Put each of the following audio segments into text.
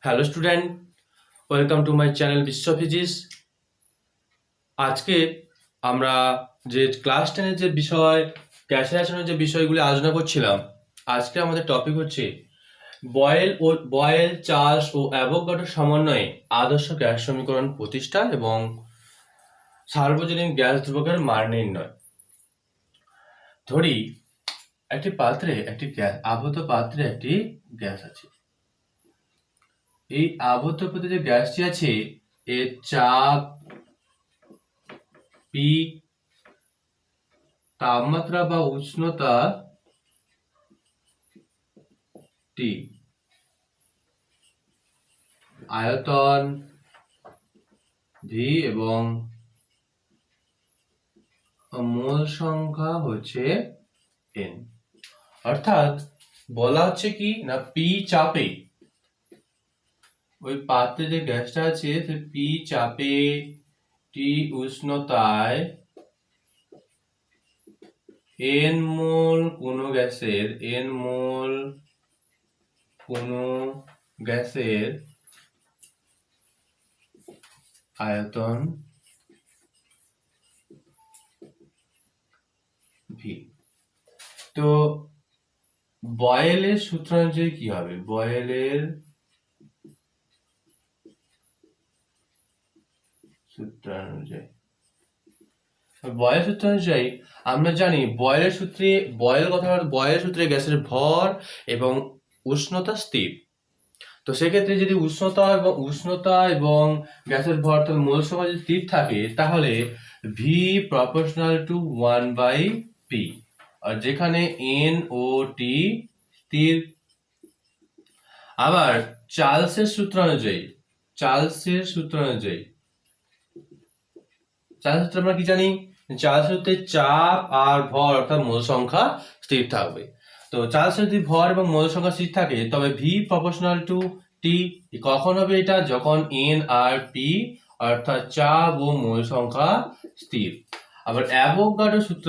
Hello student, welcome to my channel বিশ্ব physics. আজকে আমরা যে ক্লাস 10-এর যে বিষয় গ্যাসের আচরণের যে বিষয়গুলি আলোচনা করছিলাম, আজকে আমাদের টপিক হচ্ছে বয়েল, চার্লস ও অ্যাভোগাড্রোর সমন্বয়ে আদর্শ গ্যাস সমীকরণ প্রতিষ্ঠা এবং সার্বজনীন গ্যাস ধ্রুবকের মান নির্ণয়। ধরি একটি পাত্রে একটি গ্যাস, আবদ্ধ পাত্রে একটি গ্যাস আছে। এই আবদ্ধ পাত্রে যে গ্যাসটি আছে এর চাপ পি, তাপমাত্রা বা উষ্ণতা টি, আয়তন ভি এবং মোল সংখ্যা হচ্ছে এন। অর্থাৎ বলা হচ্ছে কি না, পি চাপে ওই পাত্রে যে গ্যাসটা আছে সে পি চাপে টি উষ্ণতায় এন মোল কোনো গ্যাসের আয়তন ভি। তো বয়েলের সূত্র অনুযায়ী কি হবে? বয়েলের সূত্র অনুযায়ী আমরা জানি বয়েলের সূত্রে গ্যাসের ভর এবং উষ্ণতা স্থির। তো সেক্ষেত্রে যদি উষ্ণতা এবং গ্যাসের ভর তাহলে মোল সংখ্যা যদি স্থির থাকে, তাহলে ভি প্রপোর্শনাল টু 1/p, আর যেখানে এন ও টি স্থির। আবার চার্লসের সূত্র অনুযায়ী আমরা কি জানি? চার্লস সূত্রে চাপ আর ভর অর্থাৎ মোল সংখ্যা স্থির থাকবে। তো চার্লসের যদি ভর এবং মোল সংখ্যা স্থির থাকে, তবে ভি প্রপোর্শনাল টু টি। কখন হবে এটা? যখন এন আর পি অর্থাৎ চাপ ও মোল সংখ্যা স্থির। আবার অ্যাভোগাড্রো সূত্র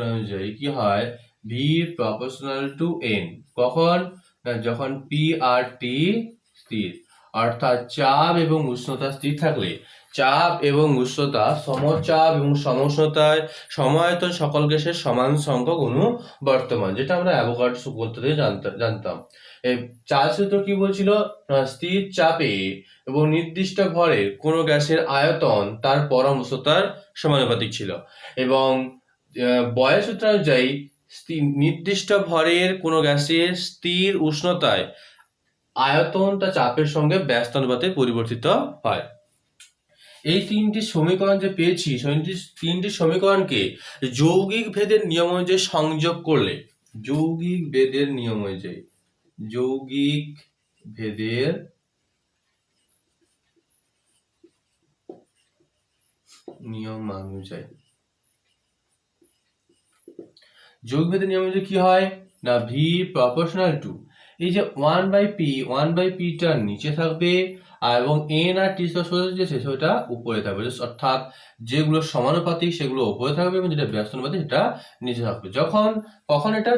অনুযায়ী কি হয়? V proportional to N. কখন? যখন পি আর টি স্থির, অর্থাৎ চাপ এবং উষ্ণতা স্থির থাকলে চাপ এবং উষ্ণতা সমচাপ এবং সমউষ্ণতায় সমায়তন সকল গ্যাসের সমান সংখ্যক অনুবর্তমান, যেটা আমরা অ্যাভোগাড্রো সূত্র থেকে জানতাম। এই চার্লস সূত্র কি বলছিল? স্থির চাপে এবং নির্দিষ্ট ভরে কোনো গ্যাসের আয়তন তার পরম উষ্ণতার সমানুপাতিক ছিল। এবং বয়েল সূত্র অনুযায়ী নির্দিষ্ট ভরের কোনো গ্যাসের স্থির উষ্ণতায় আয়তনটা চাপের সঙ্গে ব্যস্তানুপাতে পরিবর্তিত হয়। এই তিনটি সমীকরণ যে পেয়েছি, তিনটি সমীকরণকে যৌগিক ভেদের নিয়ম অনুযায়ী সংযোগ করলে, যৌগিক ভেদের নিয়ম অনুযায়ী যৌগিক ভেদের নিয়ম অনুযায়ী কি হয় না, ভি প্রপোর্শনাল টু এই যে 1/p টা নিচে থাকবে, এবং এন আর টি সেটা উপরে থাকবে। অর্থাৎ যেগুলো সমানুপাতিক সেগুলো উপরে থাকবে এবং যেটা ব্যস্তানুপাতিক সেটা নিচে থাকবে।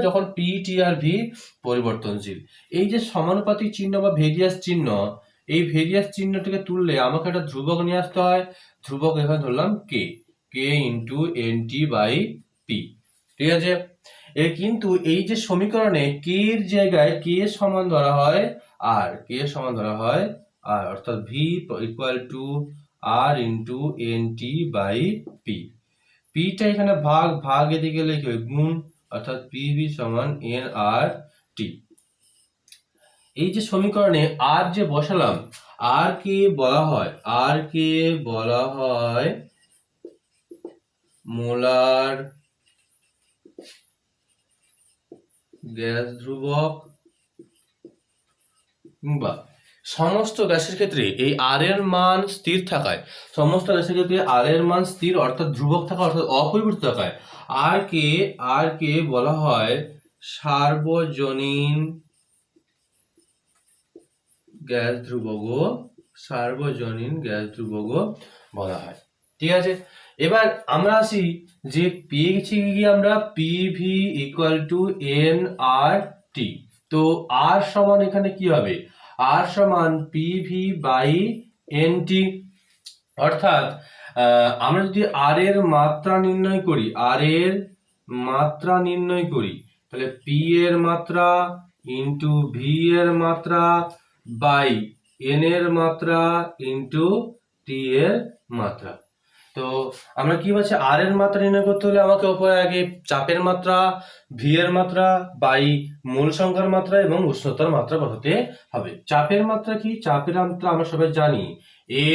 যখন পি টি আর ভি পরিবর্তনশীল। এই যে সমানুপাতিক চিহ্ন বা ভেরিয়াস চিহ্ন, এই ভেরিয়াস চিহ্নটাকে তুললে আমাকে একটা ধ্রুবক নিয়ে আসতে হয়। ধ্রুবক এখানে ধরলাম K into N T by P. ঠিক আছে? কিন্তু এই যে সমীকরণে কে এর জায়গায় কে সমান ধরা হয় আর, অর্থাৎ V equal to R into N T by P. পিটা এখানে ভাগ এদিকে গেলে কি হয়? গুণ, অর্থাৎ পি ভি সমান এন আর টি। এই যে সমীকরণে আর যে বসালাম, আর কে বলা হয় মোলার গ্যাস ধ্রুবক, কিংবা সমস্ত গ্যাসের ক্ষেত্রে এই আর এর মান স্থির থাকায়, অর্থাৎ ধ্রুবক থাকা, অর্থাৎ অপরিবর্তিত থাকায় আর কে বলা হয় সার্বজনীন গ্যাস ধ্রুবক বলা হয়। ঠিক আছে? এবার আমরা আসি যে পেয়েছি কি আমরা PV equal to N R টি। তো আর সমান এখানে কি হবে, আর সমান পিভি বাই এন টি। অর্থাৎ আমরা যদি আর এর মাত্রা নির্ণয় করি, আর এর মাত্রা নির্ণয় করি, তাহলে পি এর মাত্রা ইন্টু ভি এর মাত্রা বাই এন এর মাত্রা ইন্টু টি এর মাত্রা। তো আমরা কি বলছি, আর এর মাত্রা নির্ণয় করতে হলে আমাকে উপরে আগে চাপের মাত্রা, ভি এর মাত্রা বাই মূল সংখ্যার মাত্রা এবং উষ্ণতার মাত্রা বসাতে হবে। চাপের মাত্রা কি, চাপের মাত্রা আমরা সবাই জানি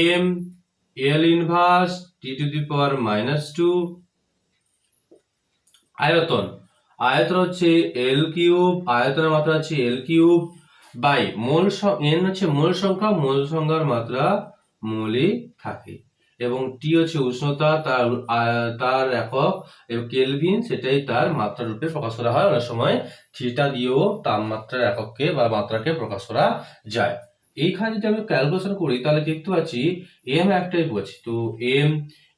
M L inverse T to the power -2। আয়তন, আয়তন হচ্ছে এল কিউব, আয়তনের মাত্রা হচ্ছে L cube by mole, N হচ্ছে মোল সংখ্যা, মোল সংখ্যার মাত্রা মোলই থাকে, এবং টি হচ্ছে উষ্ণতা, তার একক কেলভিন, সেটাই তার মাত্রা রূপে প্রকাশ করা হয়। অনেক সময় থিটা দিয়েও তাপমাত্রার একককে বা মাত্রাকে প্রকাশ করা যায়। এইখানে যদি আমি ক্যালকুলেশন করি তাহলে দেখতে পাচ্ছি এম একটাই বলছি, তো এম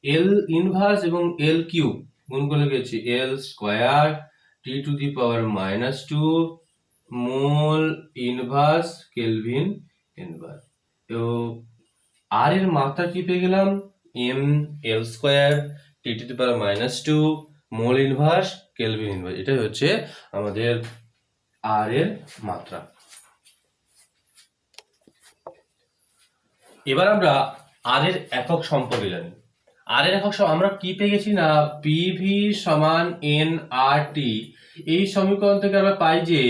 এল ইনভার্স এবং এল কিউব গুণ করে গেছি L square T to the power -2 mole inverse kelvin inverse. তো আর এর মাত্রা কি পেয়ে গেলাম, M L square T to the power -2 mole inverse kelvin inverse. এটাই হচ্ছে আমাদের আর এর মাত্রা। এবার আমরা আর এর একক সম্পর্কে জানি। আর এর একক আমরা কি পেয়ে গেছি না, পিভি সমান এন আর টি। এই সমীকরণ থেকে আমরা পাই যে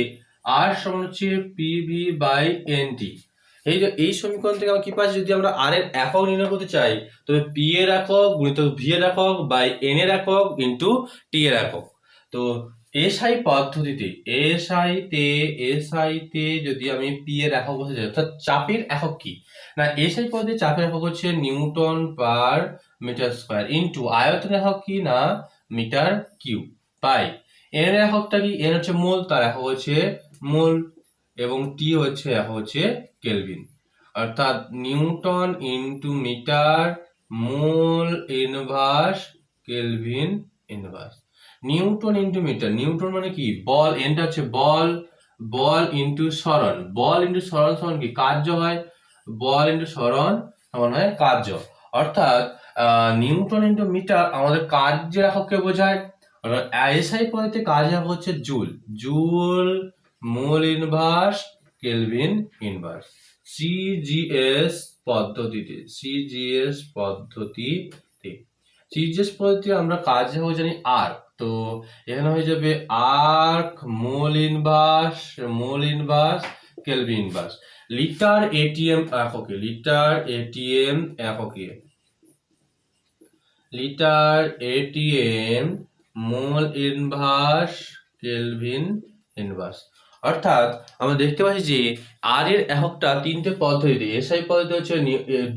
আর সমান হচ্ছে পিভি বাই এন টি। এই যে এই সমীকরণ থেকে আমরা কি পাচ্ছি, যদি আমরা আর এর একক নির্ণয় করতে চাই তবে পি এর একক গুণিত ভি এর একক বাই এন এর একক ইন্টু টি এর একক। তো এসআই পদ্ধতিতে, এসআইতে যদি আমি পি এর একক বলতে চাই, অর্থাৎ চাপের একক কি না, এসআই পদ্ধতি চাপের একক হচ্ছে newton per metre square into আয়তনের একক কি না মিটার কিউব বাই এন এর এককটা কি, এন হচ্ছে মোল, তার একক হচ্ছে মোল, এবং টি হচ্ছে একক হচ্ছে কেলভিন। অর্থাৎ newton into metre mole inverse kelvin inverse. Newton into metre, newton মানে কি বল, এনটা হচ্ছে বল, বল ইন্টু সরণ, বল ইন্টু সরণ সমান কি কার্য হয়, বল ইন্টু সরণ সমান হয় কার্য। অর্থাৎ নিউটন ইন্টু মিটার আমাদের কার্যের একককে বোঝায়। এসআই পদ্ধতিতে কাজের একক হচ্ছে joule, joule mole inverse kelvin inverse. CGS পদ্ধতিতে, সিজিএস পদ্ধতি আমরা কাজের একক জানি আর, তো এখানে হয়ে যাবে erg mole inverse kelvin inverse. Litre ATM এককে, লিটার এটিএম এককে, litre ATM mole inverse kelvin inverse. অর্থাৎ আমরা দেখতে পাচ্ছি যে আর এর এককটা তিনটে পদ্ধতিতে, এসআই পদ্ধতি হচ্ছে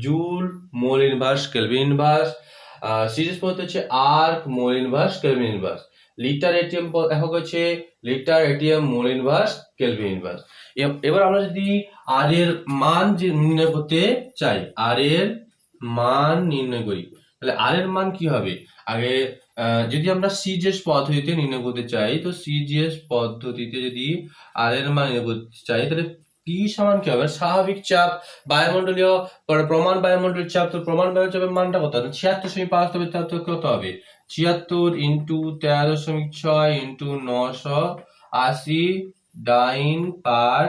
joule mole inverse kelvin inverse, সিরিজ পদ্ধতি হচ্ছে erg mole inverse kelvin inverse, litre ATM একক হচ্ছে litre ATM mole inverse kelvin inverse. এবার আমরা যদি আর এর মান নির্ণয় করতে চাই, আর এর মান নির্ণয় করি, তাহলে আর এর মান কি হবে, আগে যদি আমরা সিজিএস পদ্ধতিতে নির্ণয় করতে চাই, তো সিজিএস পদ্ধতিতে যদি আর এর মান নির্ণয় করতে চাই তাহলে পি সমান কি হবে, স্বাভাবিক চাপ বায়ুমণ্ডলীয় প্রমাণ বায়ুমণ্ডলীয় চাপ, তো প্রমাণ বায়ু চাপের মানটা কত হবে, 76.5 হবে, তার তো কত হবে 76 ইন্টু 13.6 ইন্টু 980 ডাইন পার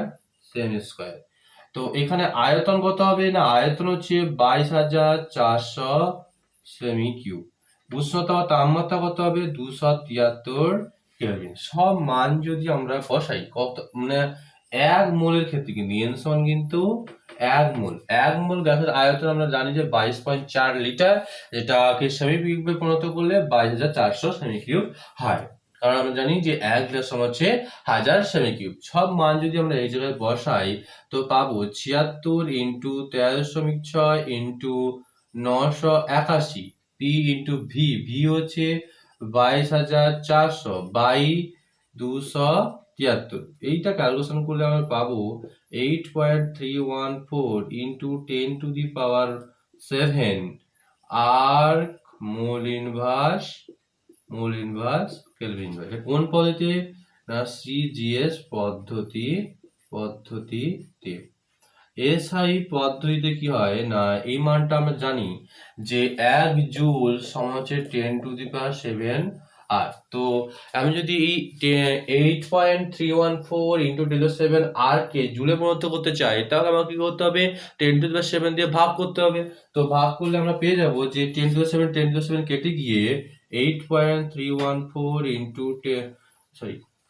সেমি স্কোয়ার। তো এখানে আয়তন কত হবে না, আয়তন হচ্ছে 22,400 সেমি কিউব। উষ্ণতা বা তাপমাত্রা কত হবে 273 কেলভিন। সব মান যদি আমরা বসাই কত, মানে এক মোলের ক্ষেত্রে কিন্তু এন সমান কিন্তু এক মোল গ্যাসের আয়তন আমরা জানি যে 22.4 লিটার, যেটাকে সেমি কিউবে পরিণত করলে 22,400 সেমি কিউব হয়, কারণ আমরা জানি যে এক গ্লাস সমান হচ্ছে 1000 সেমি কিউব। সব মান যদি আমরা এই জায়গায় বসাই তো পাবো 76 into 13.6 into 981 P into V, V হচ্ছে 22,400 বাই 273। এইটা ক্যালকুলেশন করলে আমরা পাবো 8.314 into 10 to the power 7 erg mole inverse kelvin inverse. কোন পদ্ধতি? না সিজিএস পদ্ধতিতে। এসআই পদ্ধতিতে কি হয় না, এই মানটা আমরা জানি যে 1 জুল সমান হচ্ছে 10⁷ আর। তো আমি যদি এই 8.314 ইন্টু 10⁷ আর কে জুলে পরিণত করতে চাই, তাহলে আমাকে কি করতে হবে? 10⁷ দিয়ে ভাগ করতে হবে। তো ভাগ করলে আমরা পেয়ে যাব যে 10⁷ কেটে গিয়ে 8.314 ইন্টু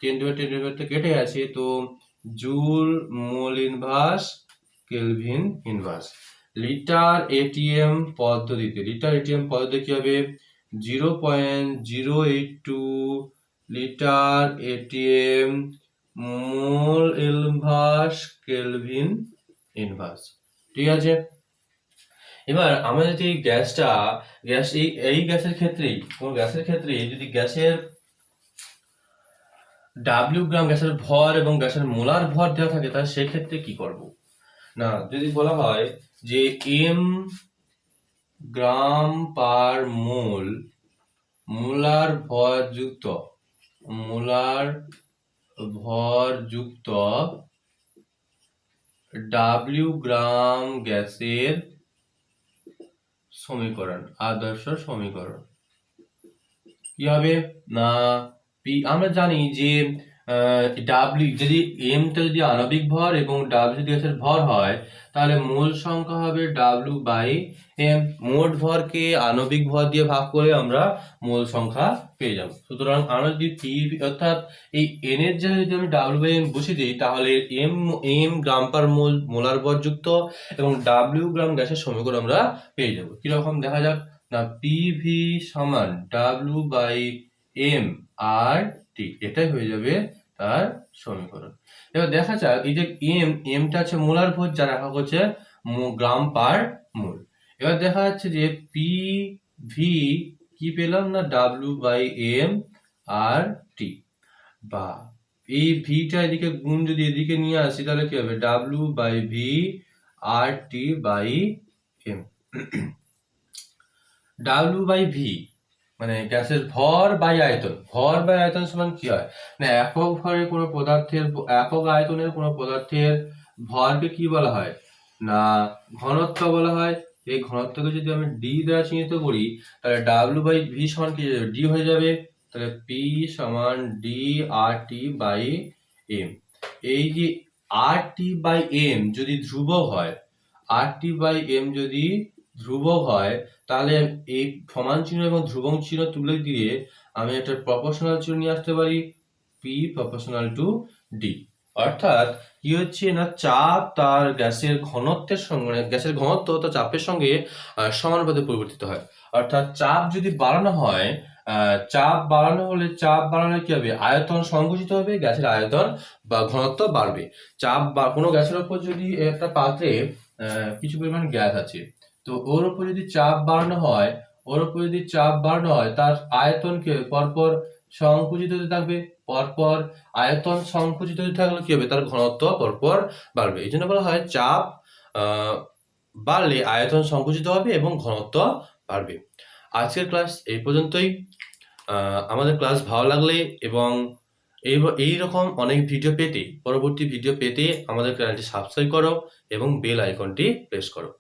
10⁻10 কেটে গেছে, তো joule mole inverse kelvin inverse. Litre ATM পদ্ধতিতে কি হবে? 0.082 litre ATM mole inverse kelvin inverse. ঠিক আছে, এবার আমরা যদি এই গ্যাসের ক্ষেত্রে যদি গ্যাসের ডাব্লিউ গ্রাম গ্যাসের ভর এবং গ্যাসের মোলার ভর দেওয়া থাকে, তাহলে সেক্ষেত্রে কি করব? না, যদি বলা হয় যে এম গ্রাম পার মোল মোলার ভর যুক্ত ডাব্লিউ গ্রাম গ্যাসের সমীকরণ, আদর্শ সমীকরণ কি হবে? না আমরা জানি যে ডাব্লিউ যদি এমটা যদি আণবিক ভর এবং ডাব্লিউ যদি গ্যাসের ভর হয়, তাহলে মোল সংখ্যা হবে ডাব্লিউ বাই এম। মোট ভরকে আণবিক ভর দিয়ে ভাগ করে আমরা মোল সংখ্যা পেয়ে যাব। সুতরাং আমরা যদি পি অর্থাৎ এই এন এর জায়গায় যদি আমি ডাব্লিউ বাই এম বসিয়ে দিই, তাহলে এম গ্রাম পার মোল মোলার ভর যুক্ত এবং ডাব্লিউ গ্রাম গ্যাসের সমীকরণ আমরা পেয়ে যাব। কিরকম দেখা যাক না, পিভি সমান ডাব্লিউ বাই এম আর টি, এটাই হয়ে যাবে তার সমীকরণ। এবার দেখা যাক এই যে এমটা আছে মোলার ভর, যা রাখা হচ্ছে গ্রাম পার মোল। এবার দেখা যাচ্ছে যে পি ভি কি পেলাম না, ডাব্লিউ বাই এম আর টি, বা এই ভিটা এদিকে গুণ যদি এদিকে নিয়ে আসি, তাহলে কি হবে? W by V R T by M. W by V মানে গ্যাসের ভর বাই আয়তন সমান কি হয় না, একক আয়তনের কোনো পদার্থের ভরকে কি বলা হয় না, ঘনত্ব বলা হয়। এই ঘনত্বকে যদি আমি ডি দ্বারা চিহ্নিত করি, তাহলে ডাব্লিউ বাই ভি সমান কি যাবে? ডি হয়ে যাবে। তাহলে পি সমান D R T by M. এই যে আর টি বাই এম যদি ধ্রুবক হয়, তাহলে এই সমান চিহ্ন এবং ধ্রুবক চিহ্ন তুলে দিয়ে আমি একটা প্রপোর্শনাল চিহ্ন নিয়ে আসতে পারি, পি প্রপোর্শনাল টু ডি। অর্থাৎ কি হচ্ছে না, চাপ তার গ্যাসের ঘনত্বের সঙ্গে, মানে গ্যাসের ঘনত্ব তার চাপের সঙ্গে সমানুপাতে পরিবর্তিত হয়। অর্থাৎ চাপ যদি বাড়ানো হয়, চাপ বাড়ানো কি হবে? আয়তন সংকুচিত হবে, গ্যাসের আয়তন বা ঘনত্ব বাড়বে। চাপ বা কোনো গ্যাসের উপর যদি একটা পাত্রে কিছু পরিমাণ গ্যাস আছে, তো ওর উপর যদি চাপ বাড়ানো হয়, তার আয়তন কি হবে? পরপর সংকুচিত হতে থাকবে। আয়তন সংকুচিত হতে থাকলে কি হবে? তার ঘনত্ব পরপর বাড়বে। এই জন্য বলা হয় চাপ বাড়লে আয়তন সংকুচিত হবে এবং ঘনত্ব বাড়বে। আজকের ক্লাস এই পর্যন্তই। আমাদের ক্লাস ভালো লাগলে এবং এইরকম অনেক পরবর্তী ভিডিও পেতে আমাদের চ্যানেলটি সাবস্ক্রাইব করো এবং বেল আইকনটি প্রেস করো।